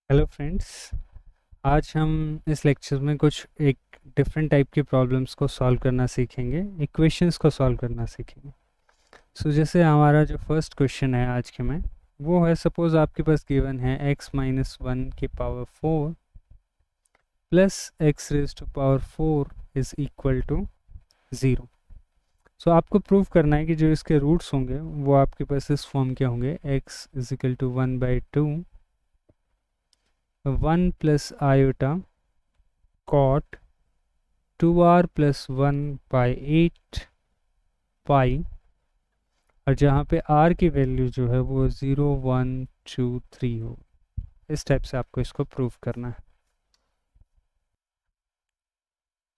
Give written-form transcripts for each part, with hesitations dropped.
Hello friends. आज हम इस लेक्चर में कुछ एक डिफरेंट टाइप की प्रॉब्लम्स को सॉल्व करना सीखेंगे, इक्वेशंस को सॉल्व करना सीखेंगे। जैसे हमारा जो फर्स्ट क्वेश्चन है आज के में, वो है सपोज आपके पास गिवन है x माइनस 1 की power 4 plus x raise to power 4 is equal to 0। आपको प्रूव करना है कि जो इसके रूट्स होंगे वो आपके पास इस फॉर्म के होंगे, x is equal to 1/2 1 plus iota cot 2r plus 1/8 pi, और जहाँ पे r की वैल्यू जो है वो 0 1 2 3 हो। इस टाइप से आपको इसको प्रूव करना है।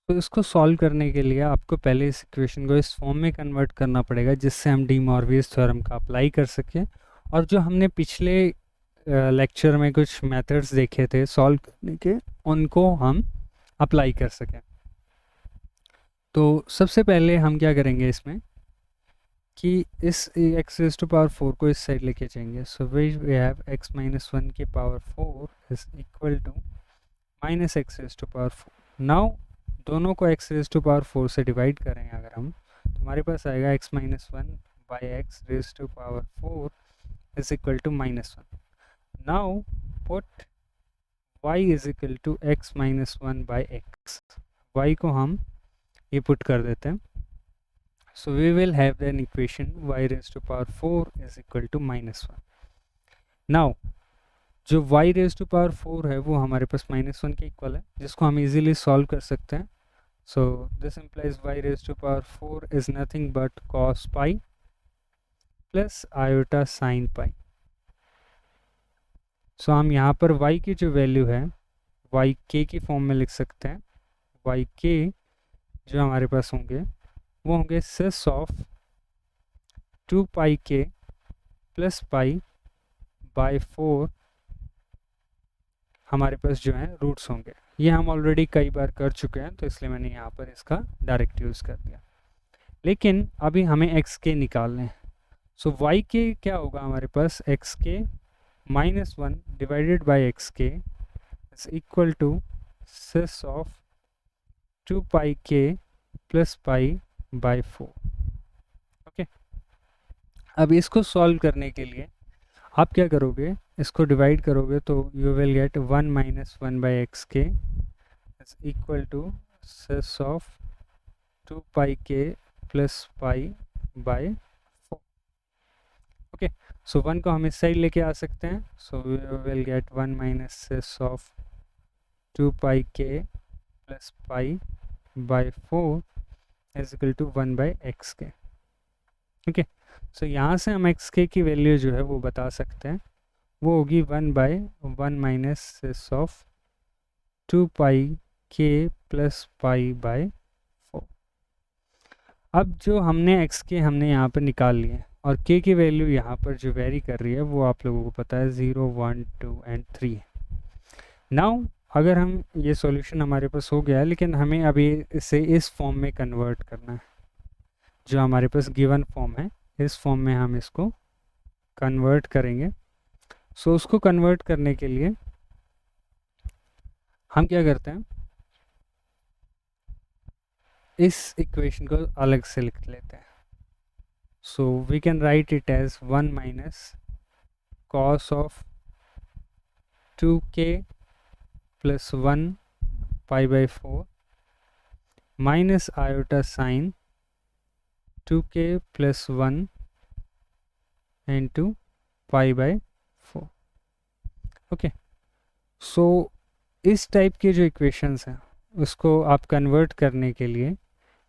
तो इसको सॉल्व करने के लिए आपको पहले इस इक्वेशन को इस फॉर्म में कन्वर्ट करना पड़ेगा, जिससे हम डी मॉर्वियस थ्योरम का अप्लाई कर सकें, और जो हमने पिछले लेक्चर में कुछ मेथड्स देखे थे सॉल्व करने के, उनको हम अप्लाई कर सकें। तो सबसे पहले हम क्या करेंगे इसमें कि इस एक्स रेज टू पावर 4 को इस साइड लेके जाएंगे। So we have x minus 1 की power 4 is equal to minus x raise to power 4। Now दोनों को एक्स रेज टू पावर 4 से डिवाइड करें अगर हम, तो हमारे पास आएगा x minus 1 by x raise to power 4 is equal to minus 1। Now put y is equal to x minus 1 by x, y को हम ये पुट कर देते हैं। So we will have an equation y raised to power 4 is equal to minus 1. Now जो y raised to power 4 है वो हमारे पास minus 1 के इक्वल है, जिसको हम easily solve कर सकते हैं। So this implies y raised to power 4 is nothing but cos pi plus iota sin pi. So हम यहाँ पर y की जो वैल्यू है y k की फॉर्म में लिख सकते हैं। y k जो हमारे पास होंगे वो होंगे cess of 2 pi k plus pi by 4, हमारे पास जो है रूट्स होंगे। ये हम ऑलरेडी कई बार कर चुके हैं, तो इसलिए मैंने यहाँ पर इसका डायरेक्ट यूज़ कर दिया। लेकिन अभी हमें एक्स के निकालने हैं। सो वाई के क्या होगा हमारे पास, x k minus 1 divided by x k is equal to cis of 2 pi k plus pi by 4। Okay, अब इसको सॉल्व करने के लिए आप क्या करोगे, इसको डिवाइड करोगे तो you will get 1 minus 1 by x k is equal to cis of 2 pi k plus pi by 4। Okay, so 1 को हम इस साइड लेके आ सकते हैं। So we will get 1 minus cis of 2 pi k plus pi by 4 is equal to 1 by x k. Okay, so यहाँ से हम एक्स के की वैल्यू जो है वो बता सकते हैं, वो होगी 1 by 1 minus cis of 2 pi k plus pi by 4। अब जो हमने एक्स के हमने यहाँ पर निकाल लिए, और के की वैल्यू यहाँ पर जो वेरी कर रही है वो आप लोगों को पता है 0 1 2 एंड 3 है। नाउ अगर हम ये सॉल्यूशन हमारे पास हो गया है, लेकिन हमें अभी इसे इस फॉर्म में कन्वर्ट करना है। जो हमारे पास गिवन फॉर्म है, इस फॉर्म में हम इसको कन्वर्ट करेंगे। सो उसको कन्वर्ट करने के लिए हम क्या करते हैं, इस इक्वेशन को अलग से लिख लेते हैं। So we can write it as 1 minus cos of 2k plus 1 pi by 4 minus iota sine 2k plus 1 into pi by 4। Okay, so इस टाइप के जो इक्वेशंस हैं उसको आप कन्वर्ट करने के लिए,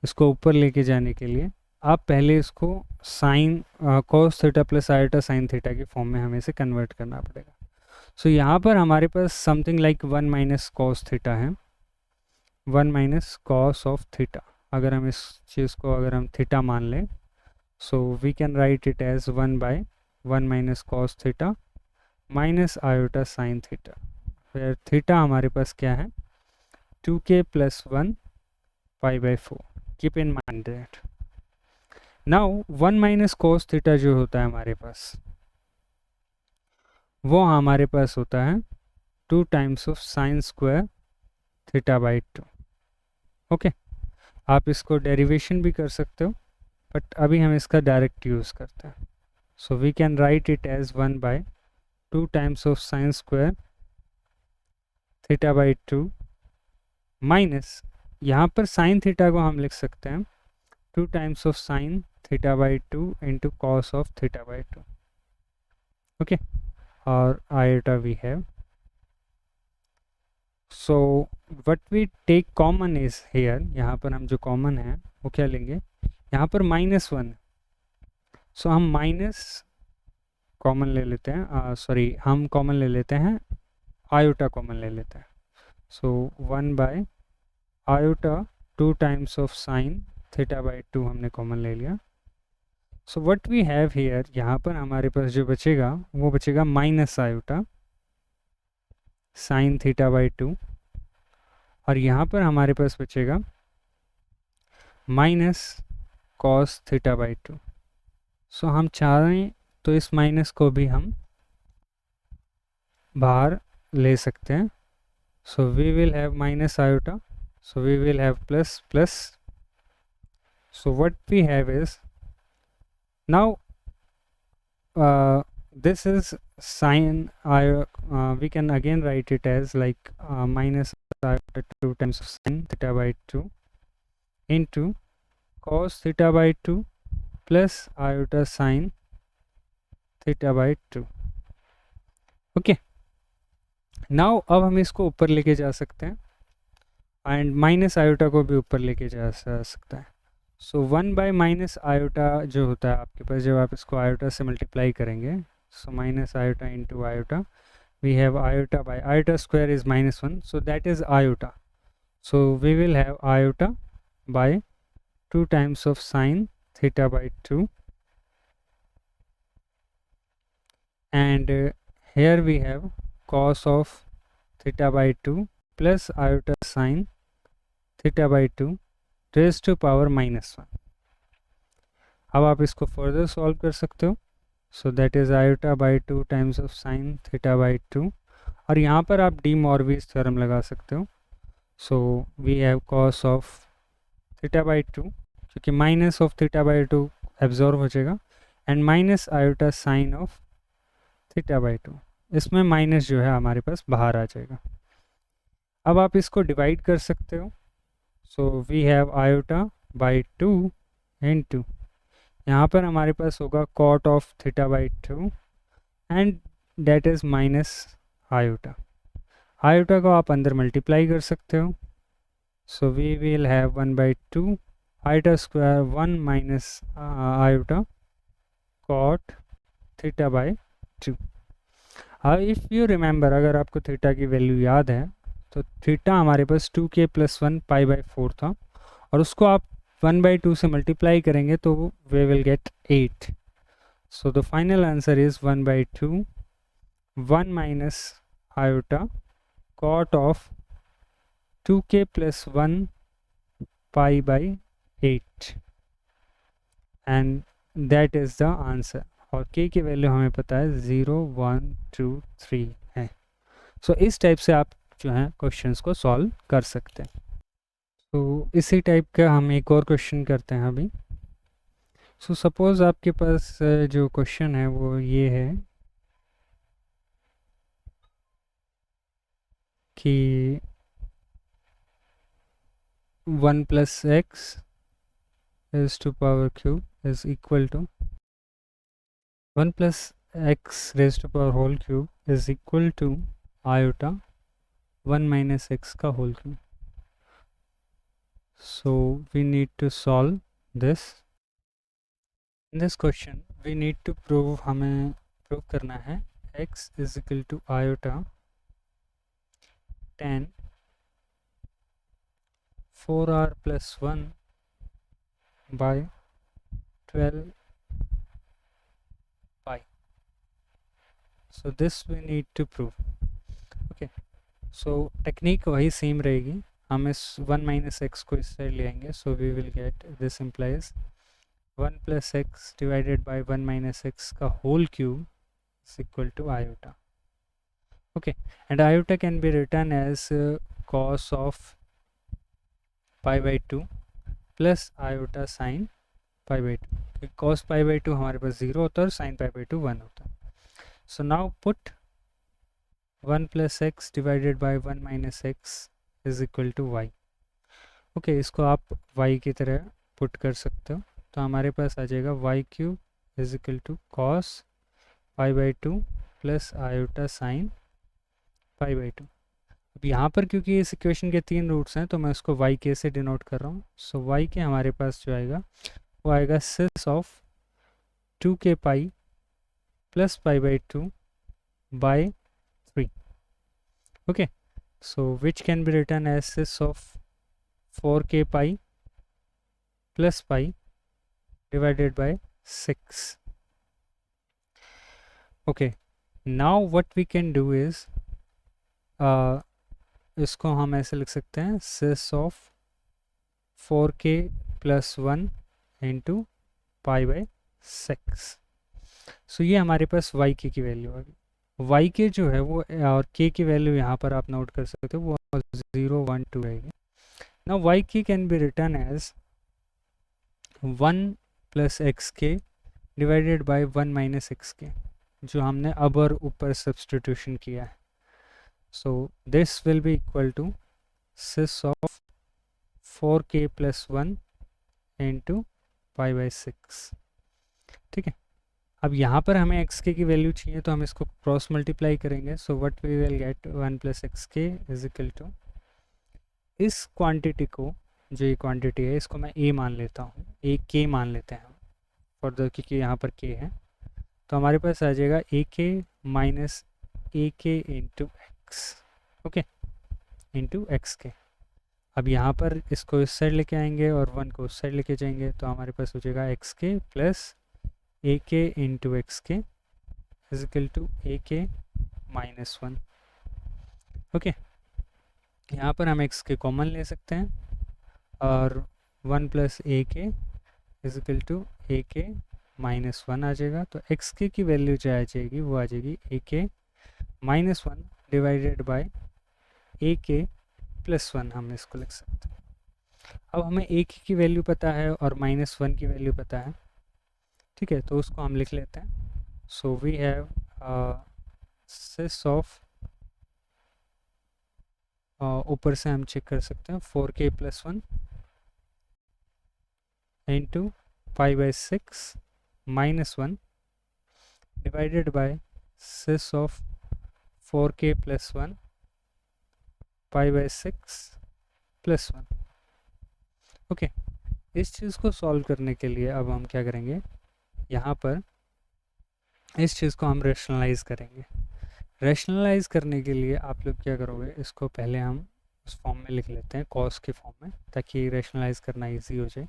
इसको ऊपर लेके जाने के लिए, आप पहले इसको sine cos theta plus iota sine theta की फॉर्म में हमें इसे कन्वर्ट करना पड़ेगा। सो यहाँ पर हमारे पास something like 1 minus cos theta है, 1 माइनस कॉस ऑफ थीटा। अगर हम इस चीज़ को अगर हम थीटा मान लें, so we can write it as 1 by 1 minus cos theta minus iota sine theta, फिर थीटा हमारे पास क्या है 2k plus 1 pi by 4। Keep in mind that. Now 1 minus cos theta जो होता है हमारे पास, वो हमारे पास होता है 2 times of sine square theta by 2। Okay, आप इसको डेरिवेशन भी कर सकते हो, बट अभी हम इसका डायरेक्ट यूज़ करते हैं। So we can write it as 1 by 2 times of sine square theta by 2 minus, यहाँ पर साइन थीटा को हम लिख सकते हैं 2 times of sine theta by 2 into cos of theta by 2। Okay, और iota we have. So what we take common is here, यहाँ पर हम जो कॉमन है वो क्या लेंगे, यहाँ पर -1, सो हम माइनस कॉमन ले लेते हैं, सॉरी हम कॉमन ले लेते हैं, आयोटा कॉमन ले लेते हैं। So 1 by iota 2 times of sine theta by 2 हमने कॉमन ले लिया। So what we have here, यहाँ पर हमारे पास जो बचेगा वो बचेगा minus iota sine theta by 2, और यहाँ पर हमारे पास बचेगा minus cos theta by 2। So हम चाहें तो इस माइनस को भी हम बाहर ले सकते हैं। So we will have minus iota, so we will have plus plus. So what we have is now this is sine we can again write it as like minus iota 2 times of sine theta by 2 into cos theta by 2 plus iota sine theta by 2। Okay, now अब हम इसको ऊपर लेके जा सकते हैं and minus iota को भी ऊपर लेके जा सकता है। सो 1 बाय माइनस आयोटा जो होता है आपके पास, जब आप इसको आयोटा से मल्टीप्लाई करेंगे, so minus iota into iota, we have iota by iota square is -1, so that is iota. So we will have iota by 2 times of sine theta by 2 and here we have cos of theta by 2 plus iota sine theta by 2 raised to power -1। अब आप इसको further solve कर सकते हो। सो that is iota by 2 times of sine theta by 2, और यहाँ पर आप डी मॉर्विस थ्योरम लगा सकते हो। So we have cos of theta by 2, क्योंकि minus of theta by 2 absorb हो जाएगा, and minus iota sine of theta by 2, इसमें माइनस जो है हमारे पास बाहर आ जाएगा। अब आप इसको डिवाइड कर सकते हो। So we have iota by 2 into, यहाँ पर हमारे पास होगा cot of theta by 2 and that is minus iota. Iota को आप अंदर मल्टीप्लाई कर सकते हो। So we will have 1 by 2 iota square 1 minus iota cot theta by 2। If you remember, अगर आपको थीटा की वैल्यू याद है, तो थीटा हमारे पास 2k + 1 पाई बाई 4 था, और उसको आप 1/2 से मल्टीप्लाई करेंगे तो we will get 8। So the final answer is 1/2 1 minus iota cot of 2k + 1 pi by 8, and that is the answer. और k की वैल्यू हमें पता है 0 1 2 3 है। सो इस टाइप से आप जो है क्वेश्चंस को सॉल्व कर सकते हैं। तो इसी टाइप का हम एक और क्वेश्चन करते हैं अभी। सो सपोज़ आपके पास जो क्वेश्चन है वो ये है कि 1 + x raised to power cube is equal to 1 + x raised to power whole cube is equal to iota 1 minus x का whole cube। So we need to solve this। In this question we need to prove, हमें prove करना है x is equal to iota tan 4r + 1 by 12 pi। So this we need to prove। okay, so technique वही same रहेगी, हम इस 1 minus x को इस side ले आएंगे। So we will get, this implies 1 + x divided by 1 minus x का whole cube is equal to iota। Okay, and iota can be written as cos of pi by 2 plus iota sin pi by 2. cos pi by 2 हमारे पास 0 होता है और sin pi by 2 1 होता है. So now put 1 plus x divided by 1 minus x is equal to y. Okay, इसको आप y की तरह पुट कर सकते हो. तो हमारे पास आ जाएगा y cube is equal to cos pi by 2 plus iota sine pi by 2. अब यहाँ पर क्योंकि इस इक्वेशन के 3 रूट्स हैं तो मैं उसको वाई के से डिनोट कर रहा हूँ. सो वाई के हमारे पास जो आएगा वो आएगा सिस of 2 k pi plus pi by 2 by 3. Okay, so which can be written as cis of 4 k pi plus pi divided by 6. Okay, now what we can do is इसको हम ऐसे लिख सकते हैं cis of 4k plus 1 into pi by 6. So ये हमारे पास Y के की वैल्यू आ गई. वाई के जो है वो और के की वैल्यू यहाँ पर आप नोट कर सकते हो, वो 0 1 2 रहेगी. Now y k can be written as 1 plus x k divided by 1 minus x k, जो हमने अब और ऊपर सब्सटीट्यूशन किया है. So this will be equal to sis of 4k plus 1 into pi by 6. ठीक है, अब यहाँ पर हमें एक्स के की वैल्यू चाहिए तो हम इसको क्रॉस मल्टीप्लाई करेंगे. So what we will get 1 plus x k is equal to, इस क्वांटिटी को, जो ये क्वांटिटी है इसको मैं ए मान लेता हूँ, ए के मान लेते हैं फॉर द, क्योंकि यहाँ पर के है. तो हमारे पास आ जाएगा ए के माइनस ए के इंटू ओके इंटू एक्स के. अब यहाँ पर इसको इस साइड लेके आएंगे और 1 को उस साइड लेके जाएंगे तो हमारे पास हो जाएगा एक्स के प्लस ए के इंटू एक्स के इजिकल टू ए के माइनस 1. ओके, यहाँ पर हम एक्स के कॉमन ले सकते हैं और 1 प्लस ए के इजिकल टू ए के माइनस 1 आ जाएगा. तो एक्स के की वैल्यू जो आ जाएगी वो आ जाएगी ए के माइनस 1 डिवाइडेड बाय ए के प्लस 1, हम इसको लिख सकते हैं. अब हमें ए की वैल्यू पता है और माइनस 1 की वैल्यू पता है. ठीक है, तो उसको हम लिख लेते हैं. So we have cis of, ऊपर से हम चेक कर सकते हैं 4k plus 1 into pi by 6 minus 1 divided by cis of 4k plus 1 pi by 6 plus 1. Okay, इस चीज़ को सॉल्व करने के लिए अब हम क्या करेंगे, यहाँ पर इस चीज़ को हम रैशनलाइज करेंगे. रैशनलाइज करने के लिए आप लोग क्या करोगे, इसको पहले हम उस फॉर्म में लिख लेते हैं, कॉस के फॉर्म में, ताकि रैशनलाइज करना इजी हो जाए.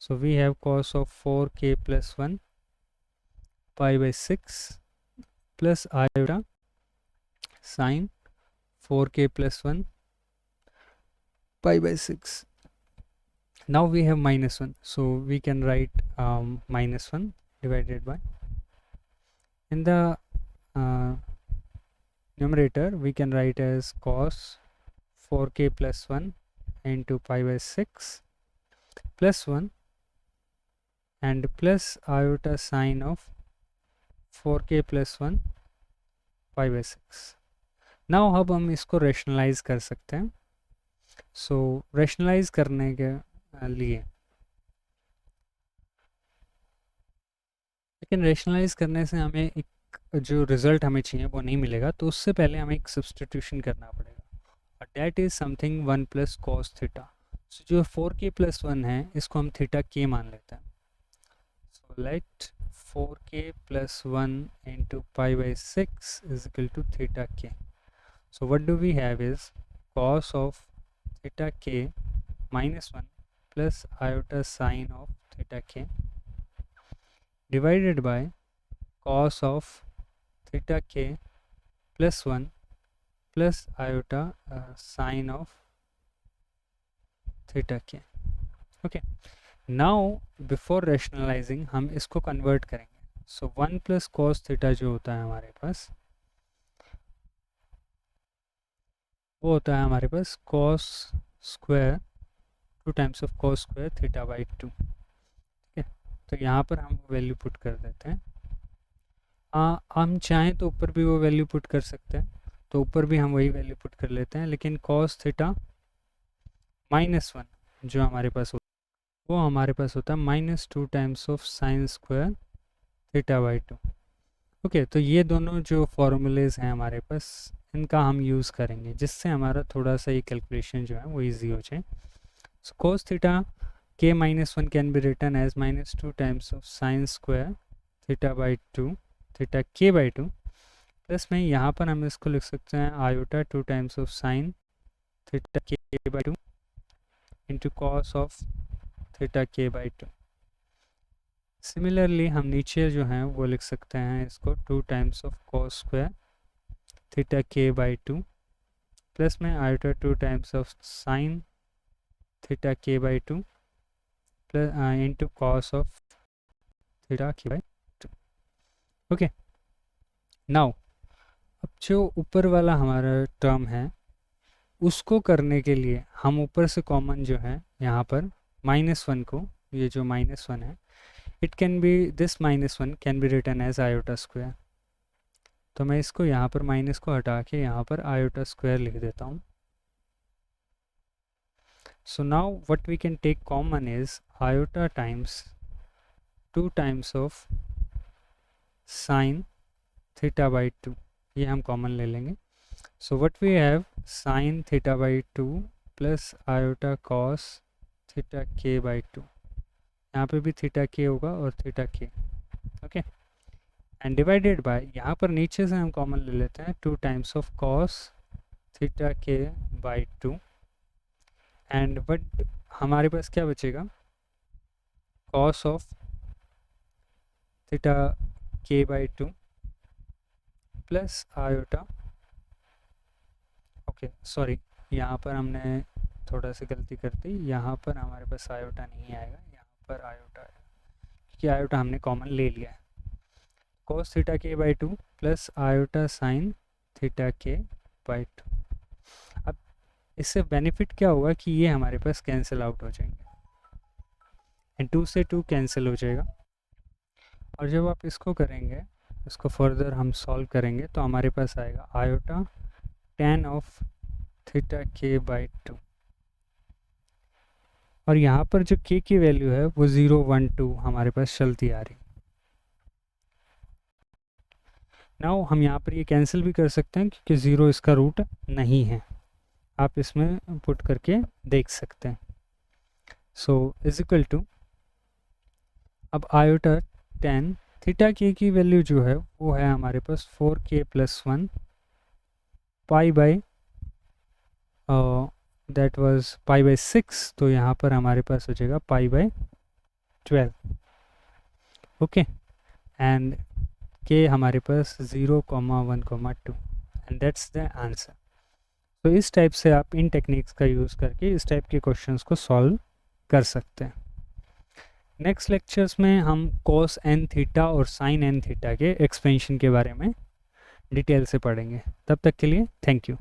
So we have cos of 4k plus 1 pi by 6 plus iota sine 4k plus 1 pi by 6. Now we have minus 1, so we can write minus 1 divided by, in the numerator we can write as cos 4k plus 1 into pi by 6 plus 1 and plus iota sine of 4k plus 1 pi by 6. Now अब हम इसको rationalise कर सकते हैं. सो rationalise करने के लिए, लेकिन रैशनलाइज करने से हमें एक जो रिज़ल्ट हमें चाहिए वो नहीं मिलेगा. तो उससे पहले हमें एक सब्सटीट्यूशन करना पड़ेगा, और that is something 1 plus cos theta. So जो 4k प्लस 1 है इसको हम थीटा के मान लेते हैं. So let 4k plus 1 into pi by 6 is equal to theta के. So what do we have is cos of theta k minus 1 plus iota sine of theta k divided by cos of theta k plus 1 plus iota sine of theta k. Okay, now before rationalizing हम इसको convert करेंगे. So 1 plus cos theta जो होता है हमारे पास, वो होता है हमारे पास cos square 2 times of cos square theta by 2। ठीक है, तो यहाँ पर हम वैल्यू पुट कर देते हैं। हम चाहें तो ऊपर भी वो वैल्यू पुट कर सकते हैं, तो ऊपर भी हम वही वैल्यू पुट कर लेते हैं, लेकिन cos थीटा -1 जो हमारे पास वो हमारे पास होता है -2 times of sine square theta by 2। Okay, तो ये दोनों जो फॉर्मूलेज हैं हमारे पास, इनका हम यूज़ करेंगे जिससे हमारा थोड़ा सा ये कैलकुलेशन जो है वो इजी हो जाए। So cos theta k-1 can be written as -2 times of sine square theta by 2 theta k by 2, plus में यहाँ पर हम इसको लिख सकते हैं iota 2 times of sine theta k by 2 into cos of theta k by 2। Similarly हम नीचे जो हैं वो लिख सकते हैं इसको 2 times of cos square theta k by 2 plus में iota 2 times of sine theta k by 2 plus into cos of theta k by 2। Okay, now अब जो ऊपर वाला हमारा टर्म है उसको करने के लिए हम ऊपर से कॉमन जो है यहाँ पर -1 को, ये जो -1 है, it can be this -1 can be written as iota square. तो मैं इसको यहाँ पर माइनस को हटा के यहाँ पर आयोटा स्क्वायर लिख देता हूँ। So now what we can take common is iota times 2 times of sine theta by 2, ये हम कॉमन ले लेंगे। So what we have sine theta by 2 plus iota cos theta k by 2, यहाँ पे भी थीटा के होगा और थीटा के। ओके, एंड डिवाइडेड बाय, यहाँ पर नीचे से हम कॉमन ले लेते हैं 2 times of cos theta k by 2, and but हमारे पास क्या बचेगा, cos of theta k by 2 plus iota, okay sorry, यहाँ पर हमने थोड़ा सी गलती कर दी, यहाँ पर हमारे पास आयोटा नहीं आएगा, यहाँ पर आयोटा आएगा क्योंकि आयोटा हमने कॉमन ले लिया है। cos theta k by 2 plus iota sine theta k by 2। अब इससे बेनिफिट क्या होगा कि ये हमारे पास कैंसिल आउट हो जाएंगे, एंड 2 से 2 कैंसिल हो जाएगा, और जब आप इसको करेंगे, इसको फर्दर हम सॉल्व करेंगे, तो हमारे पास आएगा iota tan of theta k by 2, और यहाँ पर जो k की वैल्यू है वो 0, 1, 2 हमारे पास चलती आ रही। नाउ हम यहाँ पर ये कैंसिल भी कर सकते हैं क्योंकि 0 इसका रूट नहीं है, आप इसमें पुट करके देख सकते हैं। सो इज इक्वल टू, अब आयोटा tan थीटा के की वैल्यू जो है वो है हमारे पास 4k plus 1 pi by that was pi by 6, तो यहाँ पर हमारे पास हो जाएगा पाई बाई 12। ओके, एंड के हमारे पास 0, 1, 2, एंड दैट्स द आंसर। तो इस टाइप से आप इन टेक्निक्स का यूज़ करके इस टाइप के क्वेश्चंस को सॉल्व कर सकते हैं। नेक्स्ट लेक्चर्स में हम cos n थीटा और sin n थीटा के एक्सपेंशन के बारे में डिटेल से पढ़ेंगे। तब तक के लिए थैंक यू।